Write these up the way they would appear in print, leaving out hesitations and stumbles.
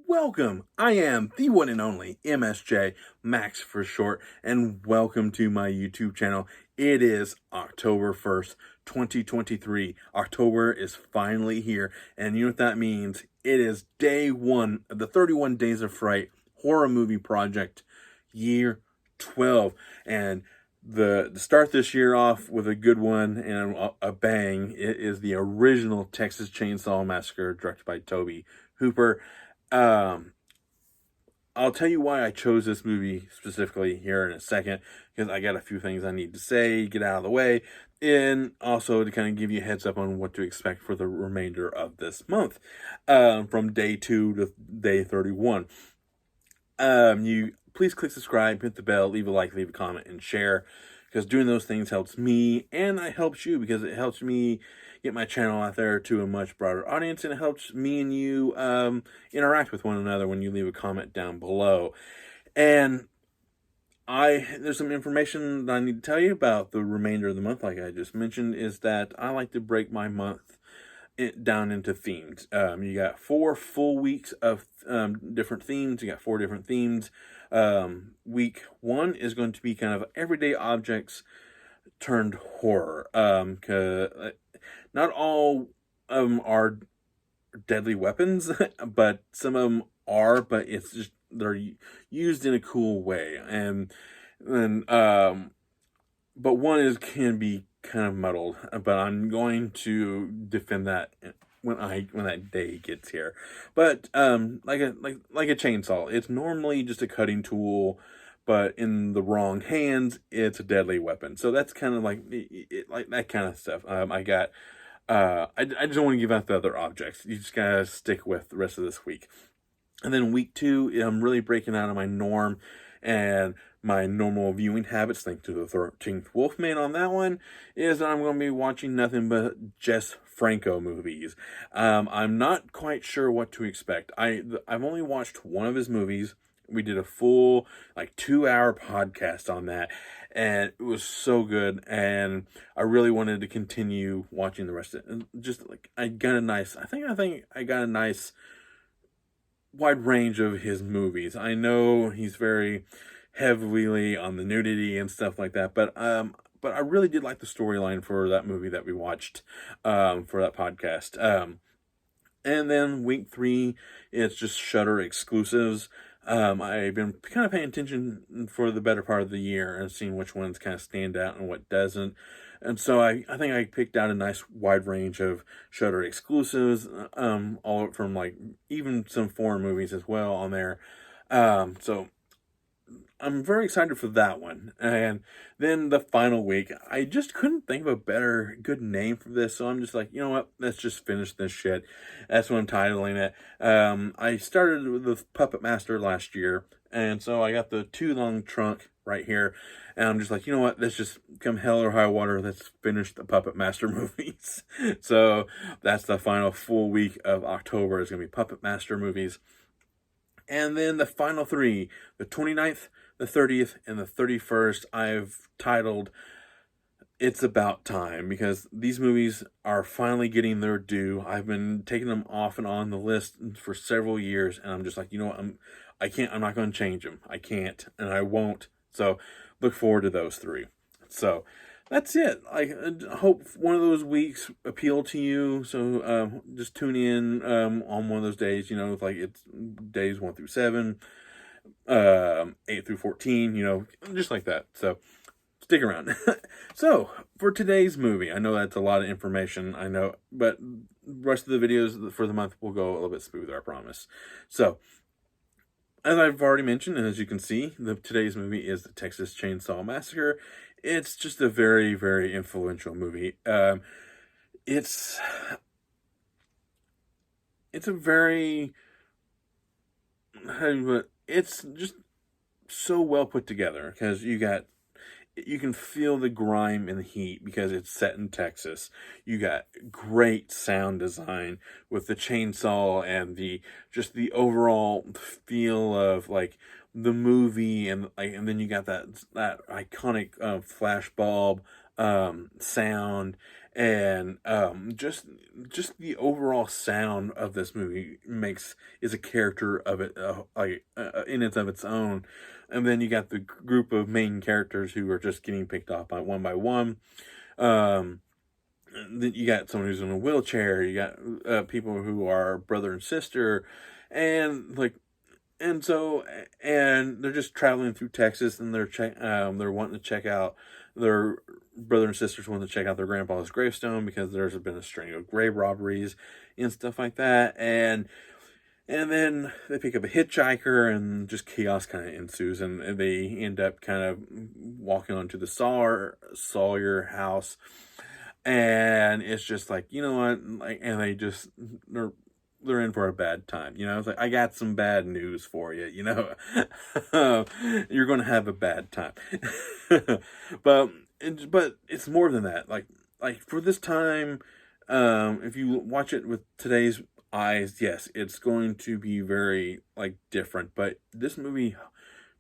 welcome. I am the one and only MSJ, Max for short, and welcome to my YouTube channel. It is October 1st, 2023. October is finally here, and you know what that means? It is day one of the 31 Days of Fright horror movie project, year 12, and to start this year off with a good one and a bang, it is the original Texas Chainsaw Massacre, directed by Tobe Hooper. Um, I'll tell you why I chose this movie specifically here in a second, because I got a few things I need to say, get out of the way, and also to kind of give you a heads up on what to expect for the remainder of this month, from day 2 to day 31. You please click subscribe, hit the bell, leave a like, leave a comment, and share, because doing those things helps me, and it helps you, because it helps me get my channel out there to a much broader audience, and it helps me and you interact with one another when you leave a comment down below. And there's some information that I need to tell you about the remainder of the month, like I just mentioned, is that I like to break my month down into themes. You got 4 full weeks of different themes. You got 4 different themes. Week 1 is going to be kind of everyday objects turned horror. Not all of them are deadly weapons, but some of them are, but it's just they're used in a cool way. And but one can be kind of muddled, but I'm going to defend that when that day gets here. But like a chainsaw, it's normally just a cutting tool, but in the wrong hands, it's a deadly weapon. So that's kind of like that kind of stuff. I just don't want to give out the other objects. You just gotta stick with the rest of this week. And then week 2, I'm really breaking out of my norm and my normal viewing habits, thanks to the 13th Wolfman on that one, is that I'm going to be watching nothing but Jess Franco movies. I'm not quite sure what to expect. I've only watched one of his movies. We did a full 2-hour podcast on that, and it was so good, and I really wanted to continue watching the rest of it. And just I got a nice, I think I got a nice wide range of his movies. I know he's very heavily on the nudity and stuff like that, but I really did like the storyline for that movie that we watched for that podcast. And then week 3, it's just Shudder exclusives. I've been kind of paying attention for the better part of the year and seeing which ones kind of stand out and what doesn't. And so I think I picked out a nice wide range of Shudder exclusives, all from even some foreign movies as well on there. So I'm very excited for that one. And then the final week, I just couldn't think of a good name for this. So I'm just like, you know what? Let's just finish this shit. That's what I'm titling it. I started with the Puppet Master last year. And so I got the Too Long Trunk right here. And I'm just like, you know what? Let's just, come hell or high water, let's finish the Puppet Master movies. So that's the final full week of October is going to be Puppet Master movies. And then the final 3, the 29th, the 30th, and the 31st, I've titled It's About Time, because these movies are finally getting their due. I've been taking them off and on the list for several years, and I'm just like, you know what, I'm not going to change them. I can't, and I won't. So look forward to those 3. So that's it. I hope one of those weeks appeal to you. So just tune in on one of those days, it's days 1 through 7, 8 through 14, just like that. So stick around. So for today's movie, I know that's a lot of information, I know, but the rest of the videos for the month will go a little bit smoother, I promise. So as I've already mentioned, and as you can see, today's movie is the Texas Chainsaw Massacre. It's just a very, very influential movie. It's a very, it's just so well put together, because you can feel the grime and the heat because it's set in Texas. You got great sound design with the chainsaw and the overall feel of the movie, and then you got that iconic flash bulb sound, and just the overall sound of this movie is a character of it, in its of its own. And then you got the group of main characters who are just getting picked off by one. um then you got someone who's in a wheelchair. You got people who are brother and sister, and like, and so, and they're just traveling through Texas, and they're wanting to check out their brother and sisters wanting to check out their grandpa's gravestone because there's been a string of grave robberies and stuff like that, and then they pick up a hitchhiker, and just chaos kind of ensues, and they end up kind of walking onto the Sawyer house, and it's just like, you know what, like, and they're in for a bad time. It's like, I got some bad news for you. You're going to have a bad time. But it's more than that. Like for this time, if you watch it with today's eyes, yes, it's going to be very like different. But this movie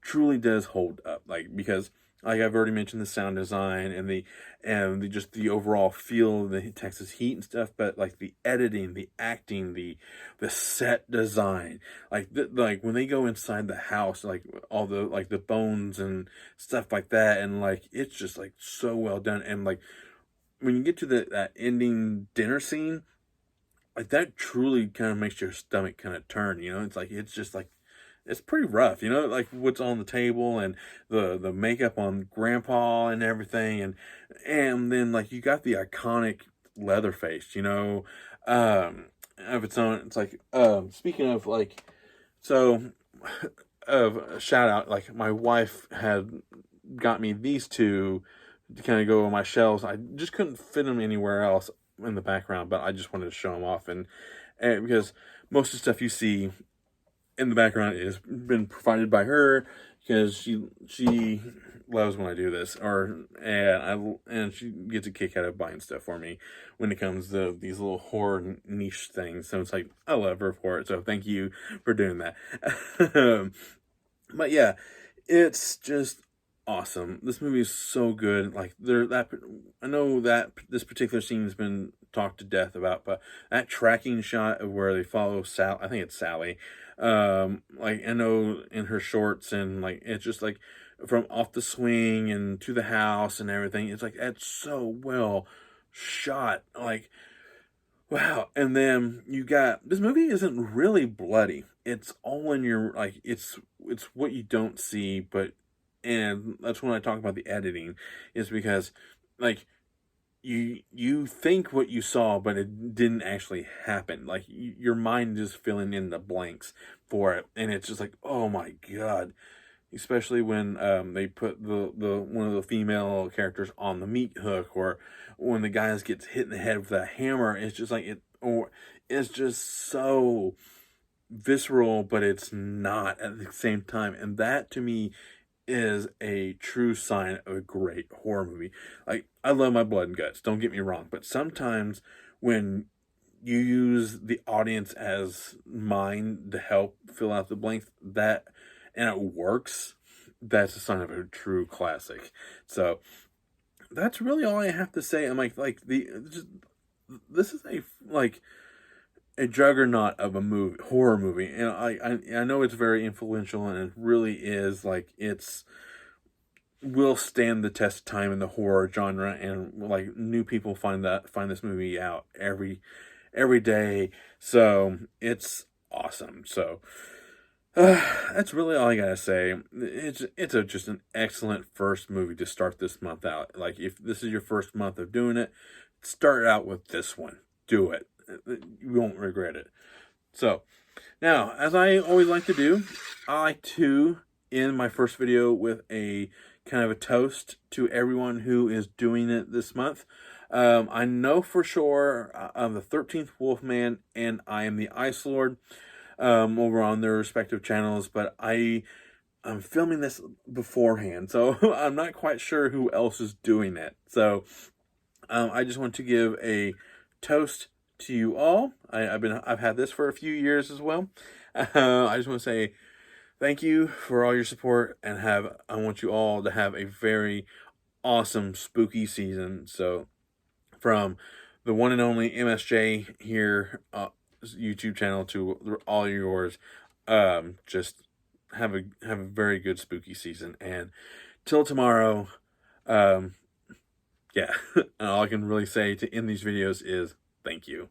truly does hold up, like, because like I've already mentioned, the sound design and the just the overall feel of the Texas heat and stuff, but like the editing, the acting, the set design, like when they go inside the house, like all the like the bones and stuff like that, and like it's just like so well done. And like when you get to that ending dinner scene, like that truly kind of makes your stomach kind of turn. It's like, it's just like, it's pretty rough, like what's on the table, and the makeup on grandpa and everything, and then like you got the iconic Leatherface, of its own. It's like, speaking of like, so of a shout out, like my wife had got me these two to kind of go on my shelves. I just couldn't fit them anywhere else in the background, but I just wanted to show them off, and because most of the stuff you see in the background has been provided by her, because she loves when I do this, and she gets a kick out of buying stuff for me when it comes to these little horror niche things. So it's like, I love her for it. So thank you for doing that. But yeah, it's just awesome. This movie is so good. Like I know that this particular scene has been talked to death about, but that tracking shot of where they follow I think it's Sally, like, I know in her shorts, and like it's just like from off the swing and to the house and everything. It's like, that's so well shot. Like, wow. And then you got, this movie isn't really bloody. It's all in your, like, it's what you don't see, but, and that's when I talk about the editing, is because like you think what you saw, but it didn't actually happen. Like your mind is filling in the blanks for it, and it's just like, oh my god. Especially when they put the one of the female characters on the meat hook, or when the guys gets hit in the head with a hammer. It's just like it's just so visceral, but it's not at the same time. And that to me is a true sign of a great horror movie. Like, I love my blood and guts, don't get me wrong, but sometimes when you use the audience as mind to help fill out the blanks, and it works, that's a sign of a true classic. So that's really all I have to say. I'm like this is a juggernaut of a horror movie, and I know it's very influential, and it really is, like, it's will stand the test of time in the horror genre, and like new people find this movie out every day. So it's awesome. So that's really all I gotta say. It's just an excellent first movie to start this month out. Like, if this is your first month of doing it, start out with this one. Do it. You won't regret it. So, now, as I always like to do, I like to end my first video with a kind of a toast to everyone who is doing it this month. I know for sure I'm the 13th Wolfman and I am the Ice Lord over on their respective channels, but I'm filming this beforehand, so I'm not quite sure who else is doing it. So I just want to give a toast to you all. I've had this for a few years as well. I just want to say thank you for all your support, and I want you all to have a very awesome spooky season. So from the one and only MSJ here, YouTube channel, to all yours. Just have a very good spooky season, and till tomorrow. Yeah, all I can really say to end these videos is thank you.